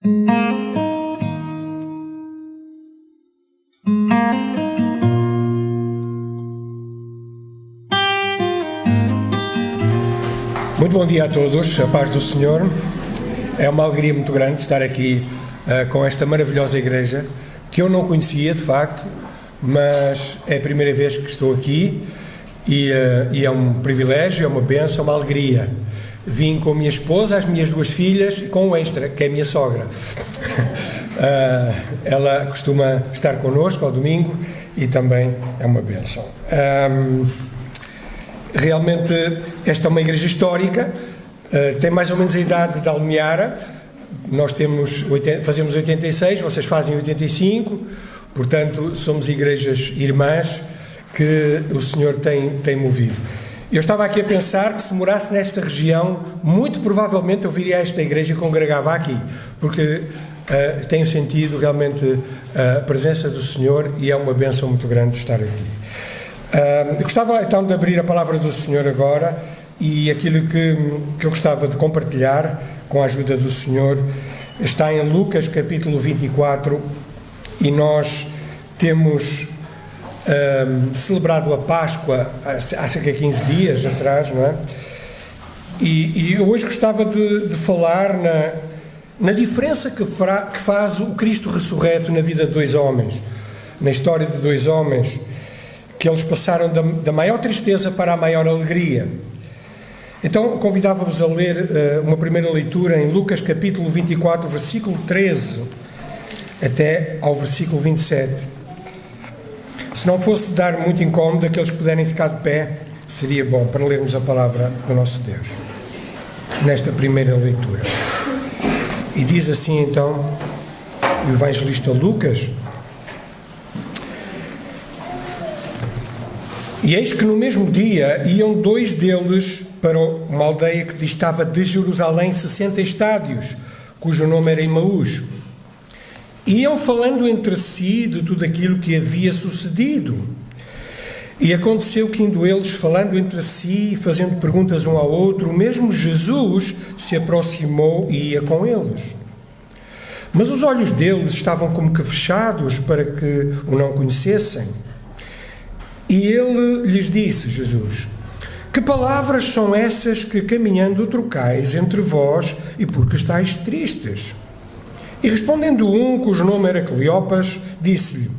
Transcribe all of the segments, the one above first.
Muito bom dia a todos, a paz do Senhor. É uma alegria muito grande estar aqui com esta maravilhosa igreja, que eu não conhecia de facto, mas é a primeira vez que estou aqui e é um privilégio, é uma bênção, é uma alegria. Vim com a minha esposa, as minhas duas filhas e com o extra, que é a minha sogra. Ela costuma estar connosco ao domingo e também é uma bênção. Realmente esta é uma igreja histórica, tem mais ou menos a idade da Almeara. Nós fazemos 86, vocês fazem 85, portanto somos igrejas irmãs que o Senhor tem movido. Eu estava aqui a pensar que se morasse nesta região, muito provavelmente eu viria a esta igreja e congregava aqui, porque tenho sentido realmente a presença do Senhor e é uma bênção muito grande estar aqui. Eu gostava então de abrir a palavra do Senhor agora, e aquilo que eu gostava de compartilhar com a ajuda do Senhor está em Lucas capítulo 24, e nós temos celebrado a Páscoa há cerca de 15 dias atrás, não é? E eu hoje gostava de falar na diferença que faz o Cristo ressurreto na vida de dois homens, na história de dois homens, que eles passaram da maior tristeza para a maior alegria. Então, convidava-vos a ler uma primeira leitura em Lucas capítulo 24, versículo 13, até ao versículo 27. Se não fosse dar muito incómodo, aqueles que puderem ficar de pé, seria bom para lermos a palavra do nosso Deus, nesta primeira leitura. E diz assim então o evangelista Lucas: E eis que no mesmo dia iam dois deles para uma aldeia que distava de Jerusalém 60 estádios, cujo nome era Emaús. Iam falando entre si de tudo aquilo que havia sucedido. E aconteceu que, indo eles falando entre si, fazendo perguntas um ao outro, o mesmo Jesus se aproximou e ia com eles. Mas os olhos deles estavam como que fechados para que o não conhecessem. E ele lhes disse, Jesus: Que palavras são essas que caminhando trocais entre vós, e por que estáis tristes? E respondendo um, cujo nome era Cleopas, disse-lhe: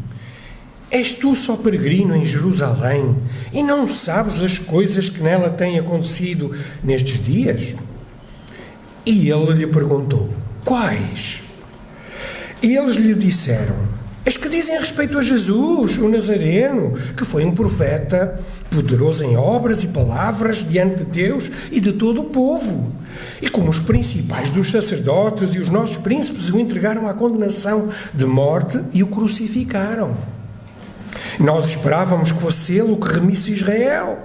És tu só peregrino em Jerusalém, e não sabes as coisas que nela têm acontecido nestes dias? E ele lhe perguntou: Quais? E eles lhe disseram: As que dizem respeito a Jesus, o Nazareno, que foi um profeta, poderoso em obras e palavras diante de Deus e de todo o povo. E como os principais dos sacerdotes e os nossos príncipes o entregaram à condenação de morte e o crucificaram. Nós esperávamos que fosse ele o que remisse Israel.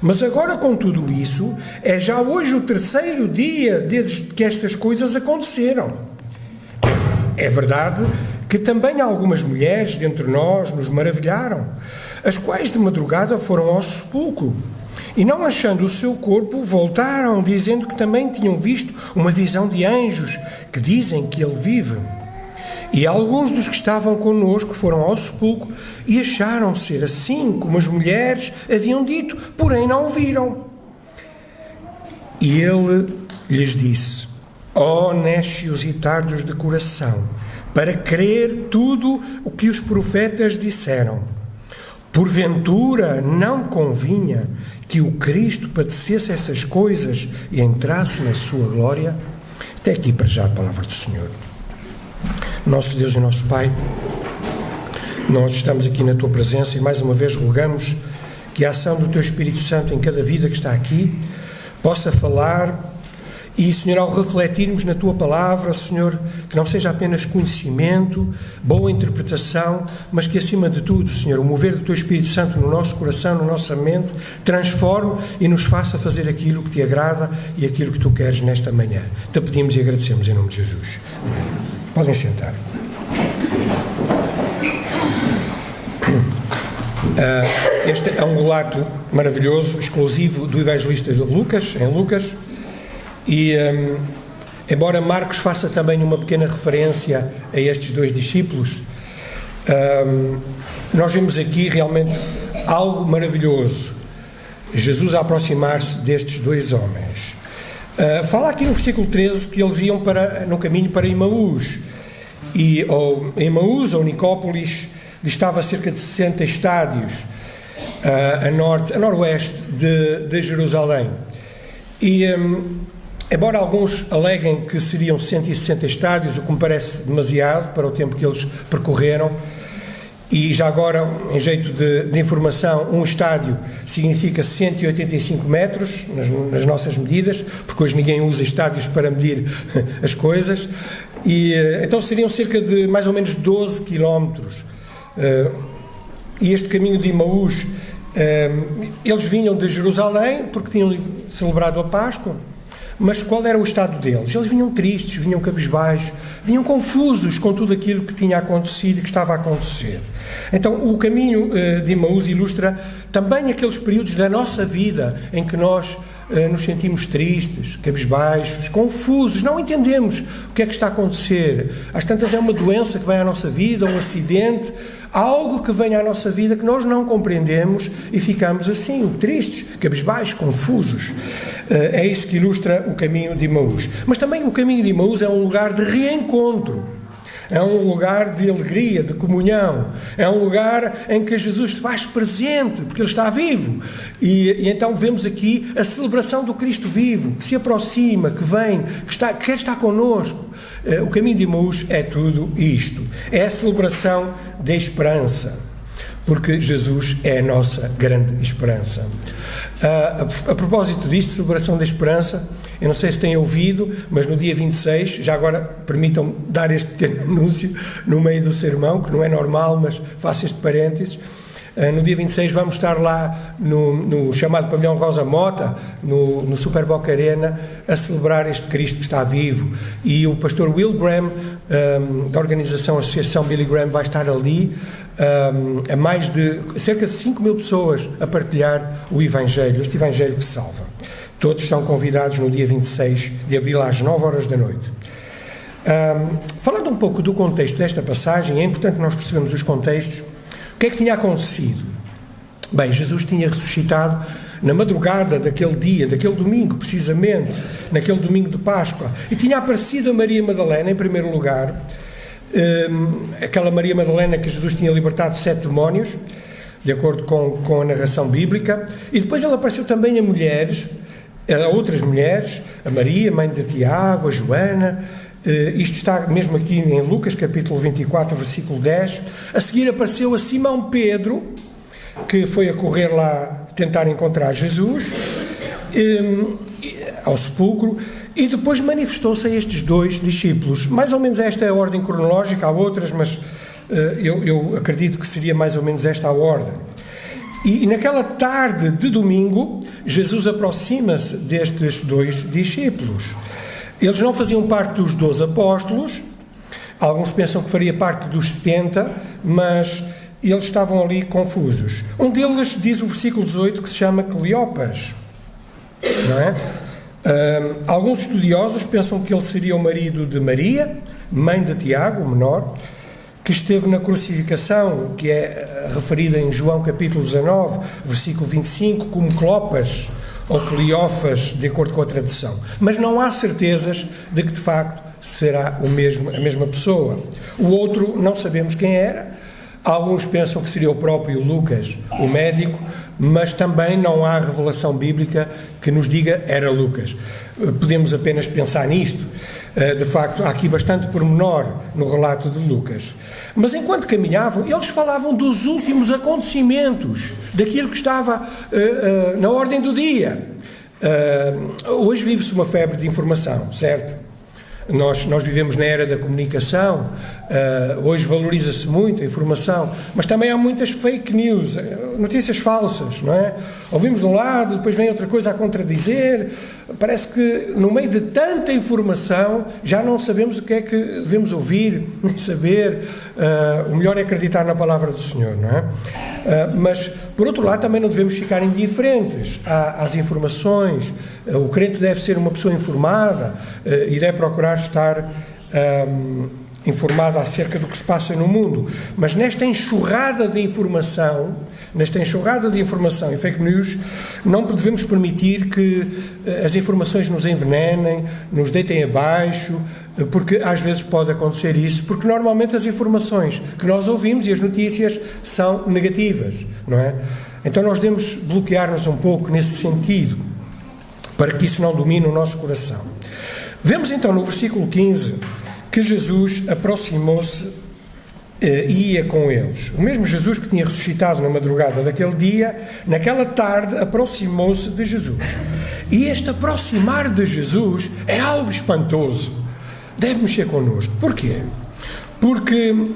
Mas agora, com tudo isso, é já hoje o terceiro dia desde que estas coisas aconteceram. É verdade que também algumas mulheres dentre nós nos maravilharam, as quais de madrugada foram ao sepulcro, e não achando o seu corpo, voltaram, dizendo que também tinham visto uma visão de anjos, que dizem que ele vive. E alguns dos que estavam connosco foram ao sepulcro e acharam ser assim como as mulheres haviam dito, porém não o viram. E ele lhes disse: Ó nécios e tardos de coração, para crer tudo o que os profetas disseram. Porventura não convinha que o Cristo padecesse essas coisas e entrasse na sua glória? Até aqui para já a palavra do Senhor. Nosso Deus e nosso Pai, nós estamos aqui na Tua presença e mais uma vez rogamos que a ação do Teu Espírito Santo em cada vida que está aqui possa falar. E, Senhor, ao refletirmos na Tua Palavra, Senhor, que não seja apenas conhecimento, boa interpretação, mas que, acima de tudo, Senhor, o mover do Teu Espírito Santo no nosso coração, na nossa mente, transforme e nos faça fazer aquilo que Te agrada e aquilo que Tu queres nesta manhã. Te pedimos e agradecemos em nome de Jesus. Podem sentar. Este é um relato maravilhoso, exclusivo do evangelista Lucas, em Lucas. E embora Marcos faça também uma pequena referência a estes dois discípulos, nós vemos aqui realmente algo maravilhoso. Jesus a aproximar-se destes dois homens. Fala aqui no versículo 13 que eles iam no caminho para Emaús. Emaús, ou Nicópolis, distava a cerca de 60 estádios a noroeste de Jerusalém. E, embora alguns aleguem que seriam 160 estádios, o que me parece demasiado para o tempo que eles percorreram, e já agora, em jeito de informação, um estádio significa 185 metros, nas nossas medidas, porque hoje ninguém usa estádios para medir as coisas, e então seriam cerca de mais ou menos 12 quilómetros. E este caminho de Emaús, eles vinham de Jerusalém, porque tinham celebrado a Páscoa, mas qual era o estado deles? Eles vinham tristes, vinham cabisbaixos, vinham confusos com tudo aquilo que tinha acontecido e que estava a acontecer. Então, o caminho de Emaús ilustra também aqueles períodos da nossa vida em que nós nos sentimos tristes, cabisbaixos, confusos, não entendemos o que é que está a acontecer. Às tantas é uma doença que vem à nossa vida, um acidente, algo que vem à nossa vida que nós não compreendemos e ficamos assim, tristes, cabisbaixos, confusos. É isso que ilustra o caminho de Emaús. Mas também o caminho de Emaús é um lugar de reencontro. É um lugar de alegria, de comunhão. É um lugar em que Jesus se faz presente, porque Ele está vivo. E então vemos aqui a celebração do Cristo vivo, que se aproxima, que vem, que quer estar connosco. O caminho de Emaús é tudo isto. É a celebração da esperança, porque Jesus é a nossa grande esperança. A propósito disto, celebração da esperança, eu não sei se têm ouvido, mas no dia 26, já agora permitam dar este pequeno anúncio no meio do sermão, que não é normal, mas faço este parênteses. No dia 26 vamos estar lá no chamado Pavilhão Rosa Mota, no Super Boca Arena, a celebrar este Cristo que está vivo. E o pastor Will Graham, da organização Associação Billy Graham, vai estar ali, a mais de cerca de 5.000 pessoas a partilhar o Evangelho, este Evangelho que salva. Todos são convidados no dia 26 de abril às 9 horas da noite. Falando um pouco do contexto desta passagem, é importante nós percebermos os contextos. O que é que tinha acontecido? Bem, Jesus tinha ressuscitado na madrugada daquele dia, daquele domingo, precisamente, naquele domingo de Páscoa, e tinha aparecido a Maria Madalena, em primeiro lugar, aquela Maria Madalena que Jesus tinha libertado 7 demónios, de acordo com a narração bíblica, e depois ela apareceu também a mulheres, a outras mulheres, a Maria, mãe de Tiago, a Joana. Isto está mesmo aqui em Lucas, capítulo 24, versículo 10. A seguir apareceu a Simão Pedro, que foi a correr lá tentar encontrar Jesus, ao sepulcro, e depois manifestou-se a estes dois discípulos. Mais ou menos esta é a ordem cronológica, há outras, mas eu acredito que seria mais ou menos esta a ordem. E naquela tarde de domingo, Jesus aproxima-se destes dois discípulos. Eles não faziam parte dos 12 apóstolos, alguns pensam que faria parte dos 70, mas eles estavam ali confusos. Um deles diz o versículo 18 que se chama Cleopas, não é? Alguns estudiosos pensam que ele seria o marido de Maria, mãe de Tiago, o menor, que esteve na crucificação, que é referida em João capítulo 19, versículo 25, como Cleopas ou Cleófas, de acordo com a tradução. Mas não há certezas de que, de facto, será a mesma pessoa. O outro não sabemos quem era. Alguns pensam que seria o próprio Lucas, o médico, mas também não há revelação bíblica que nos diga era Lucas. Podemos apenas pensar nisto. De facto, há aqui bastante pormenor no relato de Lucas. Mas enquanto caminhavam, eles falavam dos últimos acontecimentos, daquilo que estava na ordem do dia. Hoje vive-se uma febre de informação, certo? Nós vivemos na era da comunicação, hoje valoriza-se muito a informação, mas também há muitas fake news. notícias falsas, não é? Ouvimos de um lado, depois vem outra coisa a contradizer. Parece que no meio de tanta informação já não sabemos o que é que devemos ouvir, nem saber. O melhor é acreditar na palavra do Senhor, não é? Mas, por outro lado, também não devemos ficar indiferentes às informações. O crente deve ser uma pessoa informada e deve procurar estar informado acerca do que se passa no mundo, mas nesta enxurrada de informação e fake news, não devemos permitir que as informações nos envenenem, nos deitem abaixo, porque às vezes pode acontecer isso, porque normalmente as informações que nós ouvimos e as notícias são negativas, não é? Então nós devemos bloquear-nos um pouco nesse sentido, para que isso não domine o nosso coração. Vemos então no versículo 15 que Jesus aproximou-se e ia com eles. O mesmo Jesus que tinha ressuscitado na madrugada daquele dia, naquela tarde aproximou-se de Jesus. E este aproximar de Jesus é algo espantoso. Deve mexer connosco. Porquê? Porque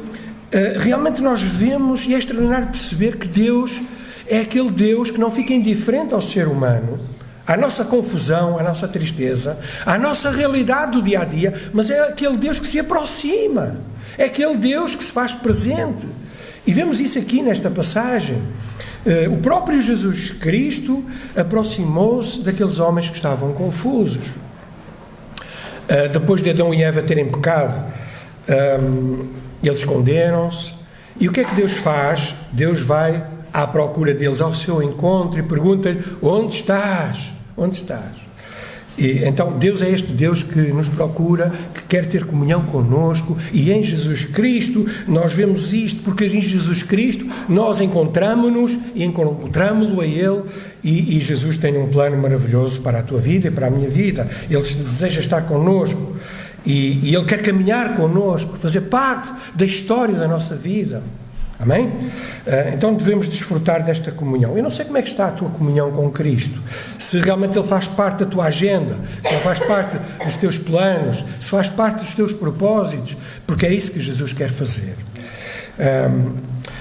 realmente nós vemos, e é extraordinário perceber que Deus é aquele Deus que não fica indiferente ao ser humano, à nossa confusão, à nossa tristeza, à nossa realidade do dia-a-dia, mas é aquele Deus que se aproxima, é aquele Deus que se faz presente. E vemos isso aqui nesta passagem. O próprio Jesus Cristo aproximou-se daqueles homens que estavam confusos. Depois de Adão e Eva terem pecado, eles esconderam-se. E o que é que Deus faz? Deus vai à procura deles, ao seu encontro, e pergunta-lhe: onde estás? Onde estás? E, então, Deus é este Deus que nos procura, que quer ter comunhão connosco, e em Jesus Cristo nós vemos isto, porque em Jesus Cristo nós encontramos-nos e encontramos-lo a Ele, e Jesus tem um plano maravilhoso para a tua vida e para a minha vida. Ele deseja estar connosco, e Ele quer caminhar connosco, fazer parte da história da nossa vida. Amém? Então devemos desfrutar desta comunhão. Eu não sei como é que está a tua comunhão com Cristo, se realmente Ele faz parte da tua agenda, se Ele faz parte dos teus planos, se faz parte dos teus propósitos, porque é isso que Jesus quer fazer.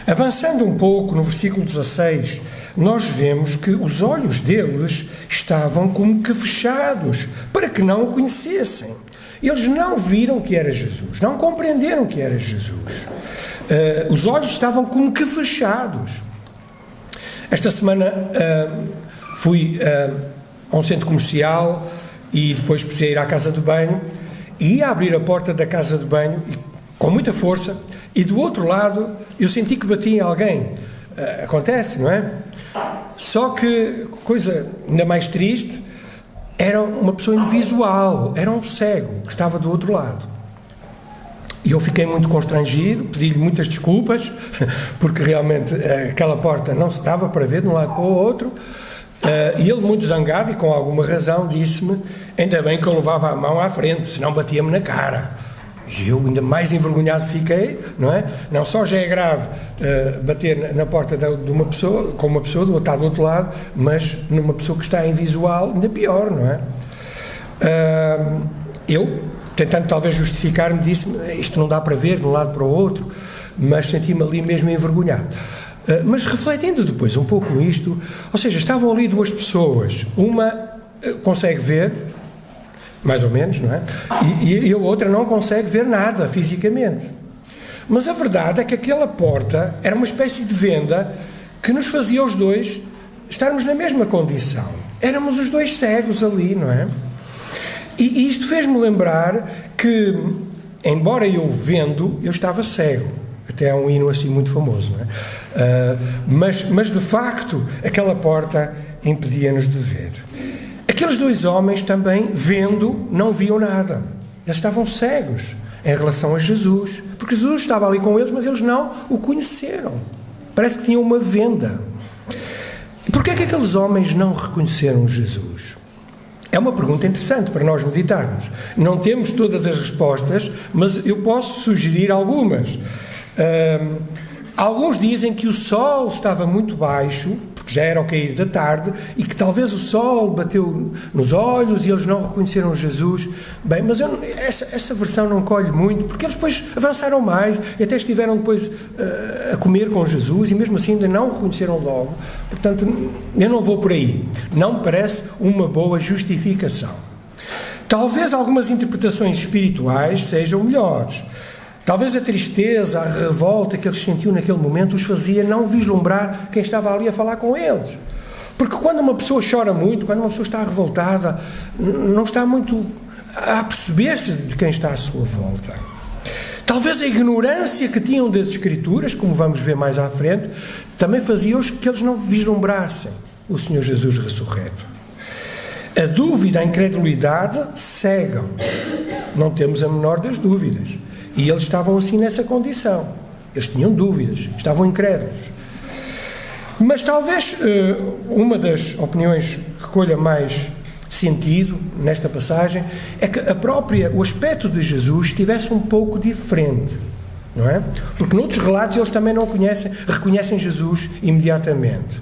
Avançando um pouco no versículo 16, nós vemos que os olhos deles estavam como que fechados, para que não o conhecessem. Eles não viram que era Jesus, não compreenderam que era Jesus. Os olhos estavam como que fechados. Esta semana fui a um centro comercial e depois precisei ir à casa de banho, e ia abrir a porta da casa de banho com muita força, e do outro lado eu senti que batia em alguém. Acontece, não é? Só que, coisa ainda mais triste, era uma pessoa invisual, era um cego que estava do outro lado. E eu fiquei muito constrangido, pedi-lhe muitas desculpas, porque realmente aquela porta não se estava para ver de um lado para o outro, e ele, muito zangado e com alguma razão, disse-me: ainda bem que eu levava a mão à frente, senão batia-me na cara. E eu ainda mais envergonhado fiquei, não é? Não só já é grave bater na porta de uma pessoa, com uma pessoa do outro lado, mas numa pessoa que está invisual, ainda pior, não é? Eu, tentando talvez justificar-me, disse-me: isto não dá para ver de um lado para o outro, mas senti-me ali mesmo envergonhado. Mas refletindo depois um pouco nisto, ou seja, estavam ali duas pessoas, uma consegue ver, mais ou menos, não é? E a outra não consegue ver nada fisicamente. Mas a verdade é que aquela porta era uma espécie de venda que nos fazia os dois estarmos na mesma condição. Éramos os dois cegos ali, não é? E isto fez-me lembrar que, embora eu vendo, eu estava cego. Até é um hino assim muito famoso, não é? Mas de facto, aquela porta impedia-nos de ver. Aqueles dois homens também, vendo, não viam nada. Eles estavam cegos em relação a Jesus, porque Jesus estava ali com eles, mas eles não o conheceram. Parece que tinham uma venda. E porquê é que aqueles homens não reconheceram Jesus? É uma pergunta interessante para nós meditarmos. Não temos todas as respostas, mas eu posso sugerir algumas. Alguns dizem que o sol estava muito baixo, porque já era ao cair da tarde, e que talvez o sol bateu nos olhos e eles não reconheceram Jesus. Bem, mas essa versão não colhe muito, porque eles depois avançaram mais e até estiveram depois a comer com Jesus e mesmo assim ainda não o reconheceram logo. Portanto, eu não vou por aí. Não me parece uma boa justificação. Talvez algumas interpretações espirituais sejam melhores. Talvez a tristeza, a revolta que eles sentiam naquele momento os fazia não vislumbrar quem estava ali a falar com eles. Porque quando uma pessoa chora muito, quando uma pessoa está revoltada, não está muito a perceber-se de quem está à sua volta. Talvez a ignorância que tinham das Escrituras, como vamos ver mais à frente, também fazia-os que eles não vislumbrassem o Senhor Jesus ressurreto. A dúvida, a incredulidade cegam. Não temos a menor das dúvidas. E eles estavam assim nessa condição. Eles tinham dúvidas, estavam incrédulos. Mas talvez uma das opiniões que colha mais sentido nesta passagem é que o aspecto de Jesus estivesse um pouco diferente, não é? Porque noutros relatos eles também não reconhecem Jesus imediatamente.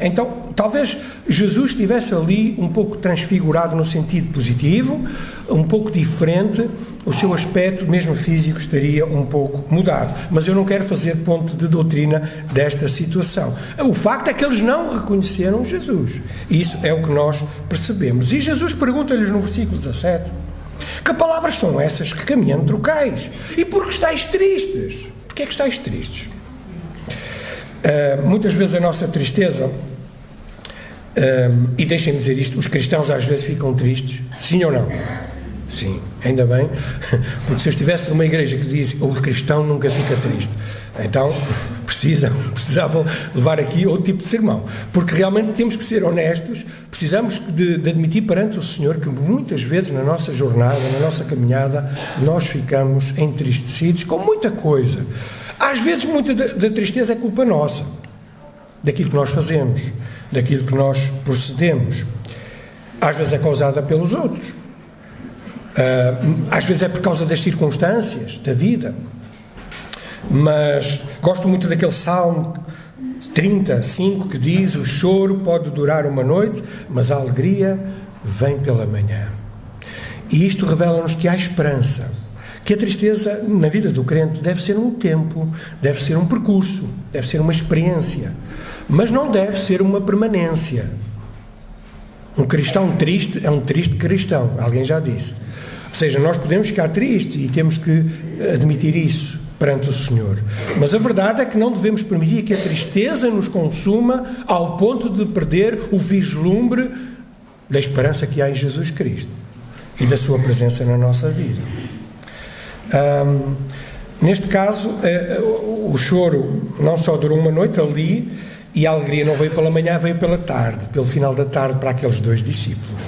Então, talvez Jesus estivesse ali um pouco transfigurado no sentido positivo, um pouco diferente, o seu aspecto, mesmo físico, estaria um pouco mudado. Mas eu não quero fazer ponto de doutrina desta situação. O facto é que eles não reconheceram Jesus. Isso é o que nós percebemos. E Jesus pergunta-lhes no versículo 17: que palavras são essas que caminham entre trocais? E por que estáis tristes? Porquê é que estáis tristes? Muitas vezes a nossa tristeza, e deixem-me dizer isto, os cristãos às vezes ficam tristes, sim ou não? Sim, ainda bem, porque se eu estivesse numa igreja que diz o cristão nunca fica triste, então precisavam levar aqui outro tipo de sermão, porque realmente temos que ser honestos, precisamos de admitir perante o Senhor que muitas vezes na nossa jornada, na nossa caminhada, nós ficamos entristecidos com muita coisa. Às vezes muita da tristeza é culpa nossa, daquilo que nós fazemos, daquilo que nós procedemos. Às vezes é causada pelos outros, às vezes é por causa das circunstâncias da vida. Mas gosto muito daquele Salmo 35 que diz: o choro pode durar uma noite, mas a alegria vem pela manhã. E isto revela-nos que há esperança, que a tristeza na vida do crente deve ser um tempo, deve ser um percurso, deve ser uma experiência, mas não deve ser uma permanência. Um cristão triste é um triste cristão, alguém já disse. Ou seja, nós podemos ficar tristes e temos que admitir isso perante o Senhor. Mas a verdade é que não devemos permitir que a tristeza nos consuma ao ponto de perder o vislumbre da esperança que há em Jesus Cristo e da sua presença na nossa vida. Neste caso, o choro não só durou uma noite ali, e a alegria não veio pela manhã, veio pela tarde, pelo final da tarde, para aqueles dois discípulos.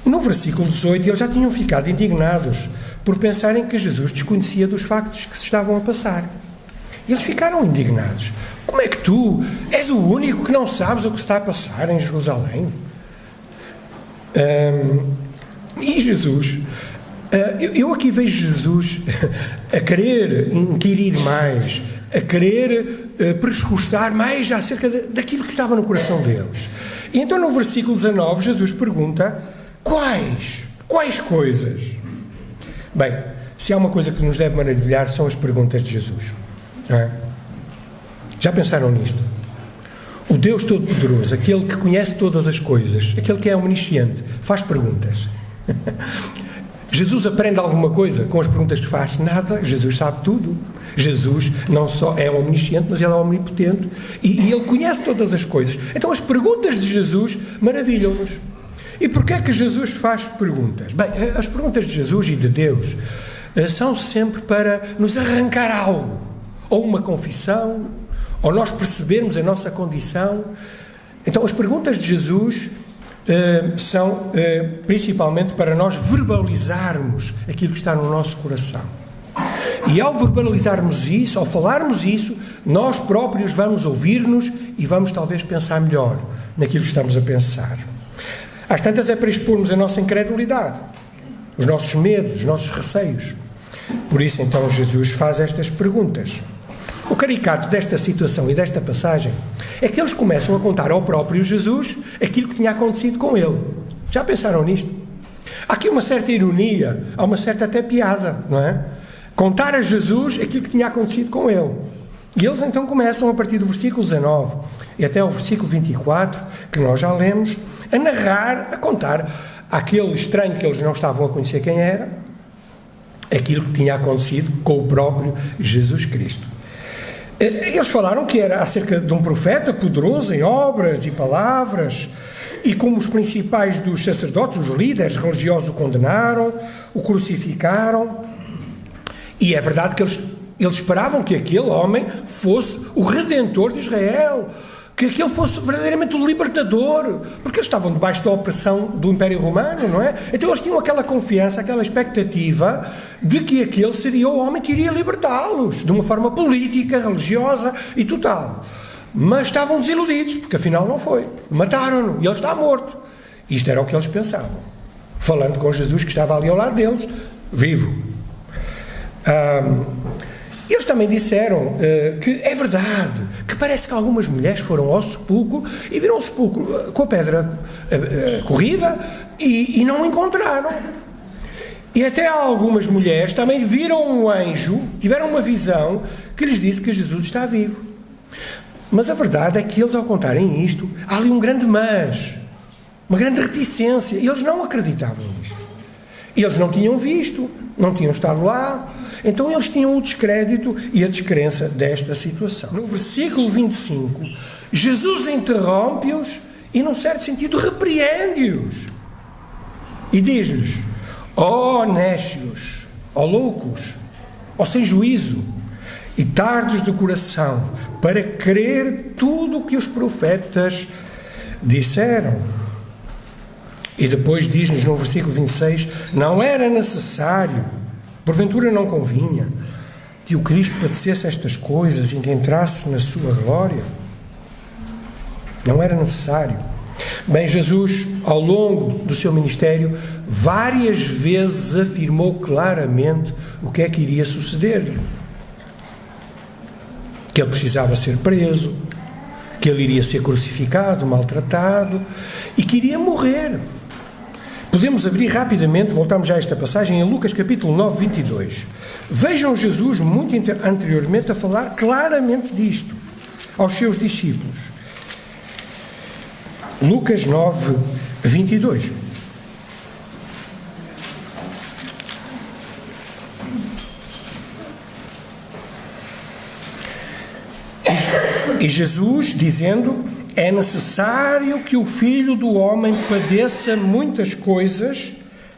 No versículo 18, eles já tinham ficado indignados por pensarem que Jesus desconhecia dos factos que se estavam a passar. Eles ficaram indignados. Como é que tu és o único que não sabes o que se está a passar em Jerusalém? E Jesus... eu aqui vejo Jesus a querer inquirir mais, a querer pressuscitar mais acerca daquilo que estava no coração deles. E então no versículo 19 Jesus pergunta: quais coisas? Bem, se há uma coisa que nos deve maravilhar são as perguntas de Jesus, não é? Já pensaram nisto? O Deus Todo-Poderoso, aquele que conhece todas as coisas, aquele que é omnisciente, faz perguntas. Jesus aprende alguma coisa com as perguntas que faz? Nada. Jesus sabe tudo. Jesus não só é omnisciente, mas ele é omnipotente e ele conhece todas as coisas. Então as perguntas de Jesus maravilham-nos. E porquê é que Jesus faz perguntas? Bem, as perguntas de Jesus e de Deus são sempre para nos arrancar algo, ou uma confissão, ou nós percebermos a nossa condição. Então as perguntas de Jesus são principalmente para nós verbalizarmos aquilo que está no nosso coração. E ao verbalizarmos isso, ao falarmos isso, nós próprios vamos ouvir-nos e vamos talvez pensar melhor naquilo que estamos a pensar. Às tantas é para expormos a nossa incredulidade, os nossos medos, os nossos receios. Por isso então Jesus faz estas perguntas. O caricato desta situação e desta passagem é que eles começam a contar ao próprio Jesus aquilo que tinha acontecido com ele. Já pensaram nisto? Há aqui uma certa ironia, há uma certa até piada, não é? Contar a Jesus aquilo que tinha acontecido com ele. E eles então começam a partir do versículo 19 e até o versículo 24, que nós já lemos, a narrar, a contar àquele estranho que eles não estavam a conhecer quem era, aquilo que tinha acontecido com o próprio Jesus Cristo. Eles falaram que era acerca de um profeta poderoso em obras e palavras, e como os principais dos sacerdotes, os líderes religiosos, o condenaram, o crucificaram, e é verdade que eles esperavam que aquele homem fosse o Redentor de Israel, que aquele fosse verdadeiramente o libertador, porque eles estavam debaixo da opressão do Império Romano, não é? Então eles tinham aquela confiança, aquela expectativa de que aquele seria o homem que iria libertá-los, de uma forma política, religiosa e total. Mas estavam desiludidos, porque afinal não foi. Mataram-no e ele está morto. Isto era o que eles pensavam, falando com Jesus que estava ali ao lado deles, vivo. Eles também disseram que é verdade, que parece que algumas mulheres foram ao sepulcro e viram o sepulcro com a pedra corrida e não o encontraram. E até algumas mulheres também viram um anjo, tiveram uma visão que lhes disse que Jesus está vivo. Mas a verdade é que eles, ao contarem isto, há ali um grande mas, uma grande reticência, e eles não acreditavam nisto. Eles não tinham visto, não tinham estado lá. Então eles tinham o descrédito e a descrença desta situação. No versículo 25, Jesus interrompe-os e, num certo sentido, repreende-os. E diz-lhes: ó nécios, ó loucos, ó sem juízo e tardos de coração, para crer tudo o que os profetas disseram. E depois diz-nos no versículo 26, não era necessário, porventura não convinha, que o Cristo padecesse estas coisas e que entrasse na sua glória? Não era necessário. Bem, Jesus, ao longo do seu ministério, várias vezes afirmou claramente o que é que iria suceder-lhe. Que ele precisava ser preso, que ele iria ser crucificado, maltratado e que iria morrer. Podemos abrir rapidamente, voltamos já a esta passagem, em Lucas capítulo 9, 22. Vejam Jesus muito anteriormente a falar claramente disto aos seus discípulos. Lucas 9, 22. E Jesus, dizendo: é necessário que o Filho do Homem padeça muitas coisas,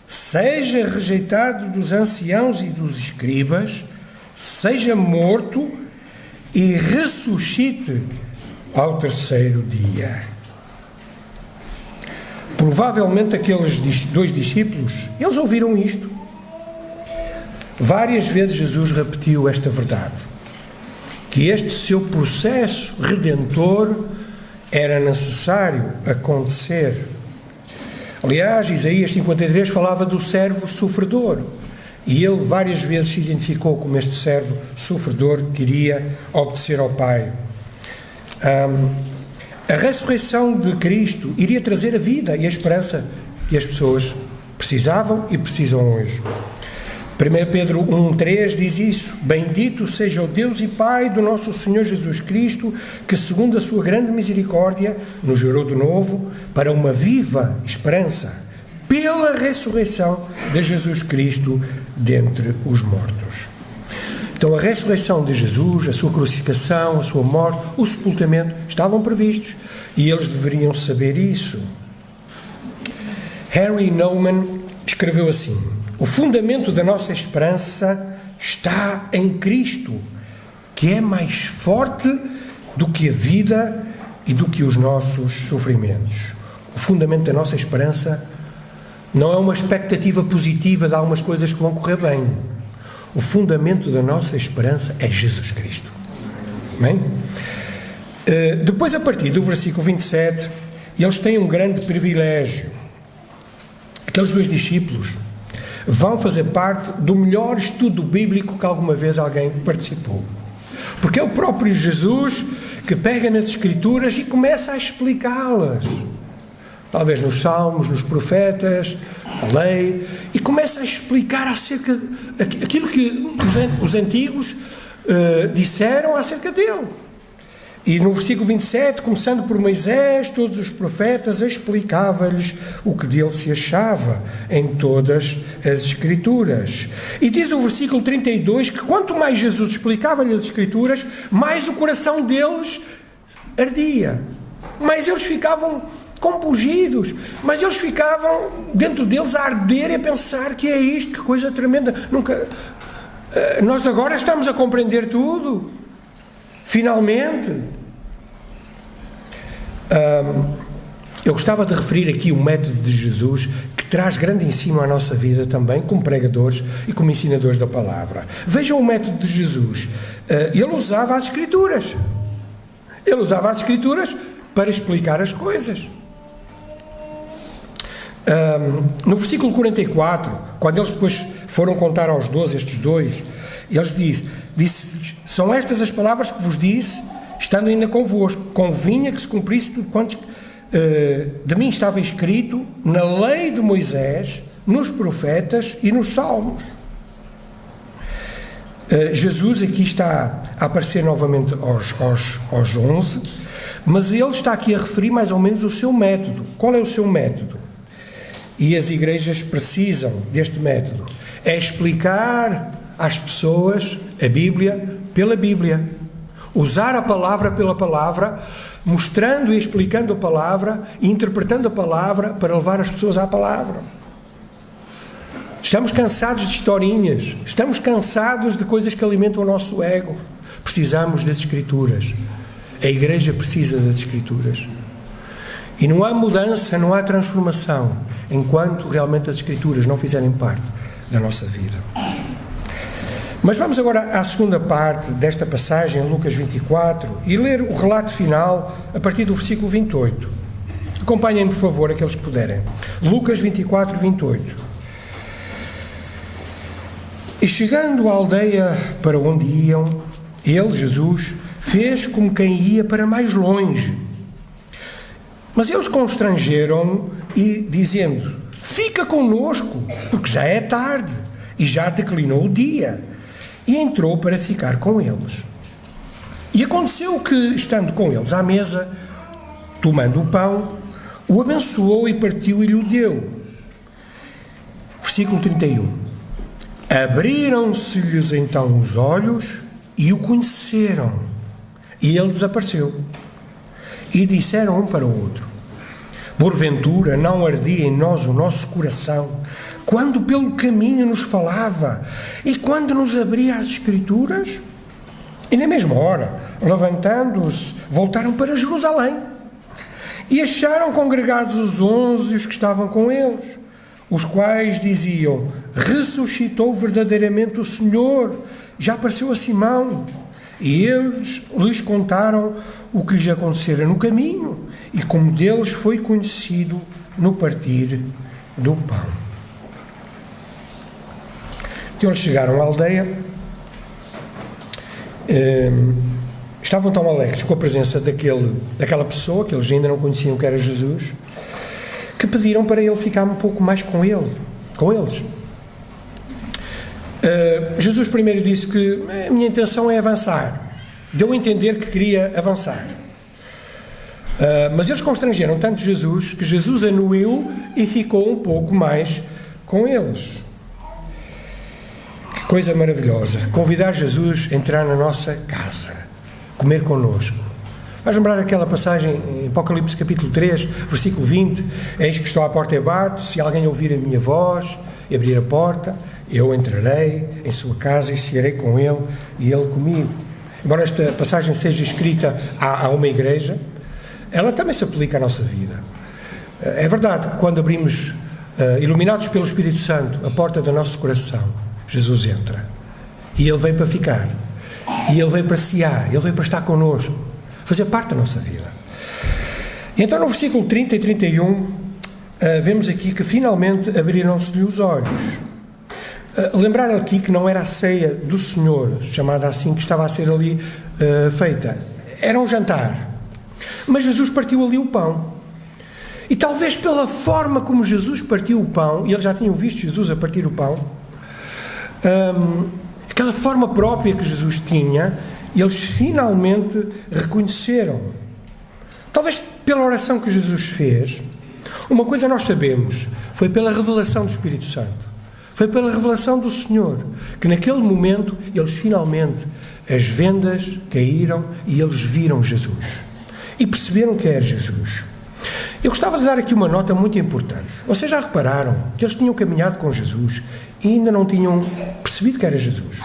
seja rejeitado dos anciãos e dos escribas, seja morto e ressuscite ao terceiro dia. Provavelmente aqueles dois discípulos, eles ouviram isto. Várias vezes Jesus repetiu esta verdade, que este seu processo redentor era necessário acontecer. Aliás, Isaías 53 falava do servo sofredor, e ele várias vezes se identificou como este servo sofredor que iria obedecer ao Pai. A ressurreição de Cristo iria trazer a vida e a esperança que as pessoas precisavam e precisam hoje. 1 Pedro 1,3 diz isso: bendito seja o Deus e Pai do nosso Senhor Jesus Cristo, que segundo a sua grande misericórdia nos gerou de novo para uma viva esperança, pela ressurreição de Jesus Cristo dentre os mortos. Então a ressurreição de Jesus, a sua crucificação, a sua morte, o sepultamento estavam previstos e eles deveriam saber isso. Henry Nouwen escreveu assim: o fundamento da nossa esperança está em Cristo, que é mais forte do que a vida e do que os nossos sofrimentos. O fundamento da nossa esperança não é uma expectativa positiva de algumas coisas que vão correr bem. O fundamento da nossa esperança é Jesus Cristo. Bem? Depois, a partir do versículo 27, eles têm um grande privilégio. Aqueles dois discípulos vão fazer parte do melhor estudo bíblico que alguma vez alguém participou. Porque é o próprio Jesus que pega nas Escrituras e começa a explicá-las. Talvez nos Salmos, nos Profetas, a lei, e começa a explicar acerca daquilo que os antigos disseram acerca dele. E no versículo 27, começando por Moisés, todos os profetas explicavam-lhes o que dele se achava em todas as Escrituras. E diz o versículo 32 que quanto mais Jesus explicava-lhe as Escrituras, mais o coração deles ardia. Mais eles ficavam compungidos, mas eles ficavam dentro deles a arder e a pensar que é isto, que coisa tremenda. Nós agora estamos a compreender tudo. Finalmente. Eu gostava de referir aqui o método de Jesus, que traz grande ensino à nossa vida também, como pregadores e como ensinadores da palavra. Vejam o método de Jesus. Ele usava as Escrituras. Ele usava as Escrituras para explicar as coisas. No versículo 44, quando eles depois foram contar aos 12, estes dois, eles disse: são estas as palavras que vos disse, estando ainda convosco, convinha que se cumprisse tudo quanto de mim estava escrito na lei de Moisés, nos profetas e nos salmos. Jesus aqui está a aparecer novamente aos 11, mas ele está aqui a referir mais ou menos o seu método. Qual é o seu método? E as igrejas precisam deste método. É explicar às pessoas a Bíblia pela Bíblia. Usar a palavra pela palavra, mostrando e explicando a palavra e interpretando a palavra para levar as pessoas à palavra. Estamos cansados de historinhas. Estamos cansados de coisas que alimentam o nosso ego. Precisamos das Escrituras. A igreja precisa das Escrituras. E não há mudança, não há transformação, enquanto realmente as Escrituras não fizerem parte da nossa vida. Mas vamos agora à segunda parte desta passagem, Lucas 24, e ler o relato final a partir do versículo 28. Acompanhem, por favor, aqueles que puderem. Lucas 24, 28. E chegando à aldeia para onde iam, ele, Jesus, fez como quem ia para mais longe. Mas eles constrangeram-no e dizendo: fica conosco, porque já é tarde e já declinou o dia. E entrou para ficar com eles. E aconteceu que, estando com eles à mesa, tomando o pão, o abençoou e partiu e lhe deu. Versículo 31. Abriram-se-lhes então os olhos e o conheceram. E ele desapareceu. E disseram um para o outro: porventura não ardia em nós o nosso coração, quando pelo caminho nos falava e quando nos abria as Escrituras? E na mesma hora, levantando-se, voltaram para Jerusalém. E acharam congregados os 11 e os que estavam com eles, os quais diziam: ressuscitou verdadeiramente o Senhor, já apareceu a Simão. E eles lhes contaram o que lhes acontecera no caminho e como deles foi conhecido no partir do pão. Então eles chegaram à aldeia, estavam tão alegres com a presença daquela pessoa, que eles ainda não conheciam que era Jesus, que pediram para ele ficar um pouco mais com eles. Jesus primeiro disse que a minha intenção é avançar. Deu a entender que queria avançar. Mas eles constrangeram tanto Jesus, que Jesus anuiu e ficou um pouco mais com eles. Que coisa maravilhosa. Convidar Jesus a entrar na nossa casa, comer connosco. Vais lembrar aquela passagem em Apocalipse capítulo 3, versículo 20: eis que estou à porta e bato, se alguém ouvir a minha voz e abrir a porta, eu entrarei em sua casa e cearei com ele e ele comigo. Embora esta passagem seja escrita a uma igreja, ela também se aplica à nossa vida. É verdade que quando abrimos, iluminados pelo Espírito Santo, a porta do nosso coração, Jesus entra. E ele veio para ficar. E ele veio para cear. Ele veio para estar connosco. Fazer parte da nossa vida. E então no versículo 30 e 31, vemos aqui que finalmente abriram-se-lhe os olhos. Lembrar aqui que não era a ceia do Senhor, chamada assim, que estava a ser ali feita. Era um jantar. Mas Jesus partiu ali o pão. E talvez pela forma como Jesus partiu o pão, e eles já tinham visto Jesus a partir o pão, aquela forma própria que Jesus tinha, eles finalmente reconheceram. Talvez pela oração que Jesus fez. Uma coisa nós sabemos, foi pela revelação do Espírito Santo. Foi pela revelação do Senhor, que naquele momento, eles finalmente, as vendas caíram e eles viram Jesus. E perceberam que era Jesus. Eu gostava de dar aqui uma nota muito importante. Vocês já repararam que eles tinham caminhado com Jesus e ainda não tinham percebido que era Jesus.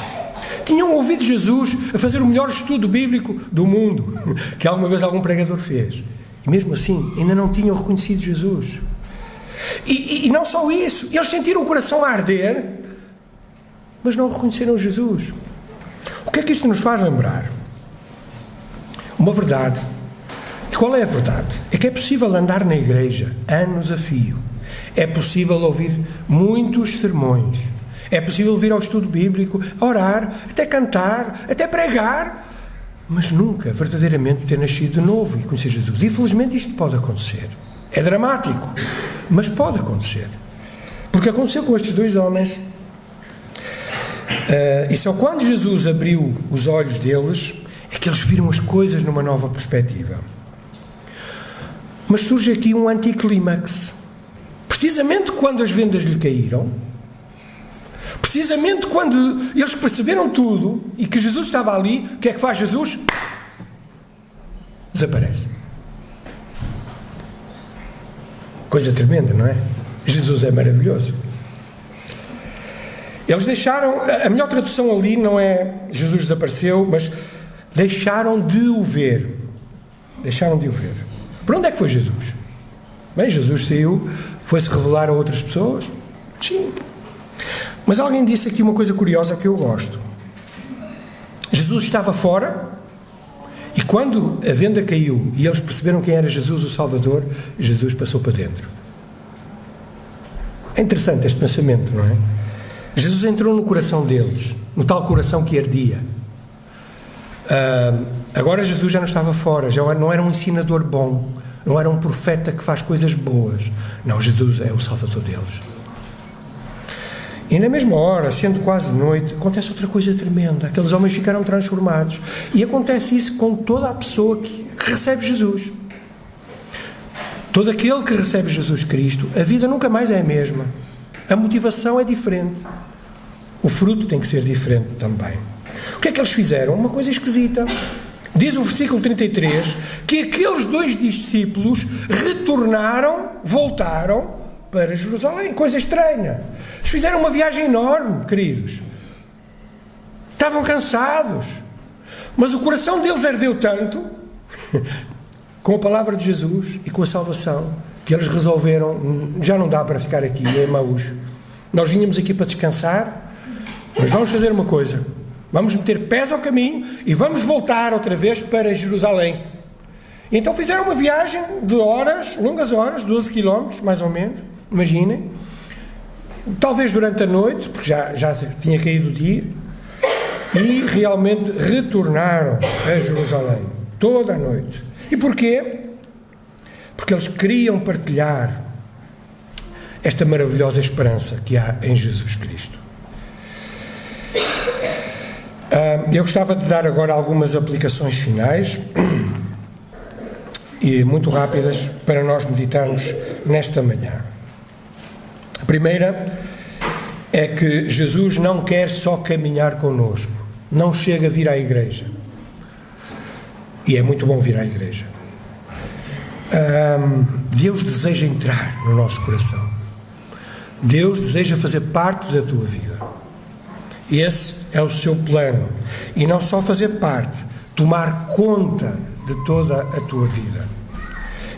Tinham ouvido Jesus a fazer o melhor estudo bíblico do mundo, que alguma vez algum pregador fez. E mesmo assim, ainda não tinham reconhecido Jesus. E não só isso, eles sentiram o coração a arder, mas não reconheceram Jesus. O que é que isto nos faz lembrar? Uma verdade. E qual é a verdade? É que é possível andar na igreja anos a fio. É possível ouvir muitos sermões. É possível vir ao estudo bíblico, orar, até cantar, até pregar, mas nunca verdadeiramente ter nascido de novo e conhecer Jesus. Infelizmente isto pode acontecer. É dramático, mas pode acontecer. Porque aconteceu com estes dois homens. E só quando Jesus abriu os olhos deles é que eles viram as coisas numa nova perspectiva. Mas surge aqui um anticlímax. Precisamente quando as vendas lhe caíram, precisamente quando eles perceberam tudo e que Jesus estava ali, o que é que faz Jesus? Desaparece. Coisa tremenda, não é? Jesus é maravilhoso. Eles deixaram, a melhor tradução ali não é Jesus desapareceu, mas deixaram de o ver. Deixaram de o ver. Para onde é que foi Jesus? Bem, Jesus saiu, foi-se revelar a outras pessoas? Sim. Mas alguém disse aqui uma coisa curiosa que eu gosto. Jesus estava fora e quando a venda caiu e eles perceberam quem era Jesus, o Salvador, Jesus passou para dentro. É interessante este pensamento, não é? Jesus entrou no coração deles, no tal coração que ardia. Agora Jesus já não estava fora, já não era um ensinador bom, não era um profeta que faz coisas boas. Não, Jesus é o Salvador deles. E na mesma hora, sendo quase noite, acontece outra coisa tremenda. Aqueles homens ficaram transformados. E acontece isso com toda a pessoa que recebe Jesus. Todo aquele que recebe Jesus Cristo, a vida nunca mais é a mesma. A motivação é diferente. O fruto tem que ser diferente também. O que é que eles fizeram? Uma coisa esquisita. Diz o versículo 33 que aqueles dois discípulos retornaram, voltaram para Jerusalém. Coisa estranha. Eles fizeram uma viagem enorme, queridos. Estavam cansados. Mas o coração deles ardeu tanto com a palavra de Jesus e com a salvação que eles resolveram, já não dá para ficar aqui em Emaús. Nós vínhamos aqui para descansar, mas vamos fazer uma coisa. Vamos meter pés ao caminho e vamos voltar outra vez para Jerusalém. Então fizeram uma viagem de horas, longas horas, 12 quilómetros, mais ou menos, imaginem. Talvez durante a noite, porque já tinha caído o dia, e realmente retornaram a Jerusalém, toda a noite. E porquê? Porque eles queriam partilhar esta maravilhosa esperança que há em Jesus Cristo. Eu gostava de dar agora algumas aplicações finais e muito rápidas para nós meditarmos nesta manhã. A primeira é que Jesus não quer só caminhar connosco, não chega a vir à igreja. E é muito bom vir à igreja. Deus deseja entrar no nosso coração. Deus deseja fazer parte da tua vida. Esse é o seu plano. E não só fazer parte, tomar conta de toda a tua vida.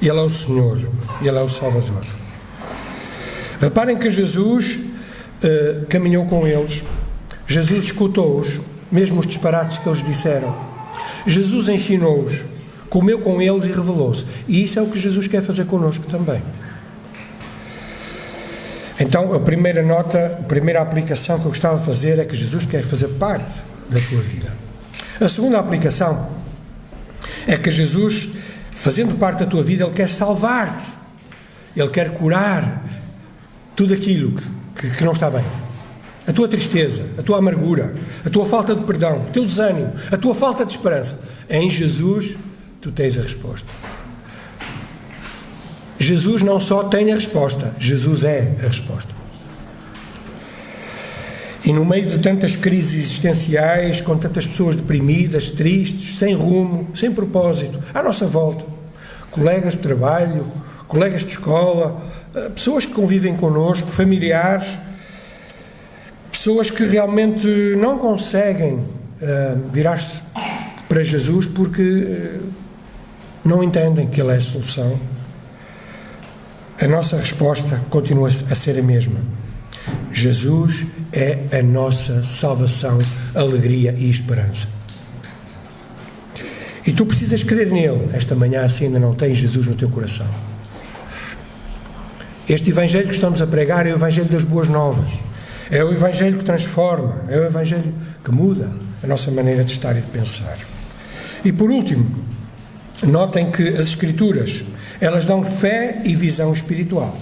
Ele é o Senhor, Ele é o Salvador. Reparem que Jesus caminhou com eles. Jesus escutou-os, mesmo os disparates que eles disseram. Jesus ensinou-os, comeu com eles e revelou-se. E isso é o que Jesus quer fazer connosco também. Então, a primeira nota, a primeira aplicação que eu gostava de fazer é que Jesus quer fazer parte da tua vida. A segunda aplicação é que Jesus, fazendo parte da tua vida, Ele quer salvar-te. Ele quer curar tudo aquilo que não está bem. A tua tristeza, a tua amargura, a tua falta de perdão, o teu desânimo, a tua falta de esperança. Em Jesus, tu tens a resposta. Jesus não só tem a resposta, Jesus é a resposta. E no meio de tantas crises existenciais, com tantas pessoas deprimidas, tristes, sem rumo, sem propósito, à nossa volta, colegas de trabalho, colegas de escola, pessoas que convivem connosco, familiares, pessoas que realmente não conseguem virar-se para Jesus porque não entendem que Ele é a solução. A nossa resposta continua a ser a mesma. Jesus é a nossa salvação, alegria e esperança. E tu precisas crer nele esta manhã, se ainda não tens Jesus no teu coração. Este Evangelho que estamos a pregar é o Evangelho das Boas Novas. É o Evangelho que transforma, é o Evangelho que muda a nossa maneira de estar e de pensar. E por último, notem que as Escrituras, elas dão fé e visão espiritual.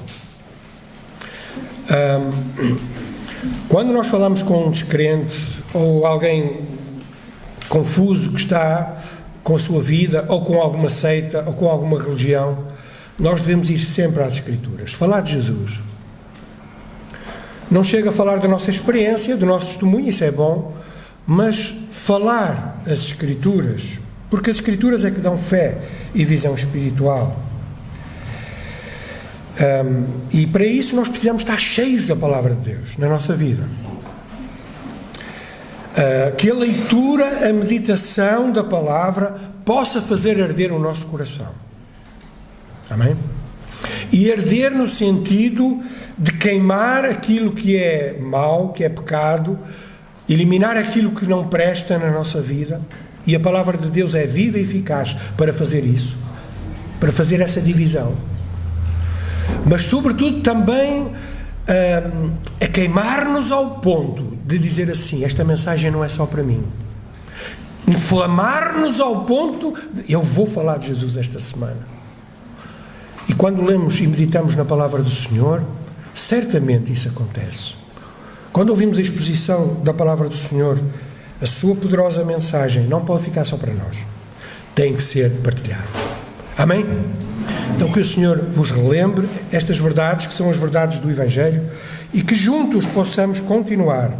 Quando nós falamos com um descrente ou alguém confuso que está com a sua vida ou com alguma seita ou com alguma religião, nós devemos ir sempre às Escrituras, falar de Jesus. Não chega a falar da nossa experiência, do nosso testemunho, isso é bom, mas falar as Escrituras, porque as Escrituras é que dão fé e visão espiritual. E para isso nós precisamos estar cheios da Palavra de Deus na nossa vida. Que a leitura, a meditação da Palavra possa fazer arder o nosso coração. Amém? E arder no sentido de queimar aquilo que é mau, que é pecado, eliminar aquilo que não presta na nossa vida. E a Palavra de Deus é viva e eficaz para fazer isso, para fazer essa divisão. Mas, sobretudo, também a queimar-nos ao ponto de dizer assim: esta mensagem não é só para mim. Inflamar-nos ao ponto de eu vou falar de Jesus esta semana. E quando lemos e meditamos na Palavra do Senhor, certamente isso acontece. Quando ouvimos a exposição da Palavra do Senhor, a sua poderosa mensagem não pode ficar só para nós. Tem que ser partilhada. Amém? Então que o Senhor vos relembre estas verdades, que são as verdades do Evangelho, e que juntos possamos continuar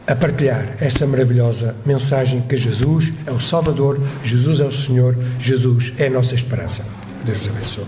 a partilhar esta maravilhosa mensagem que Jesus é o Salvador, Jesus é o Senhor, Jesus é a nossa esperança. Deus vos abençoe.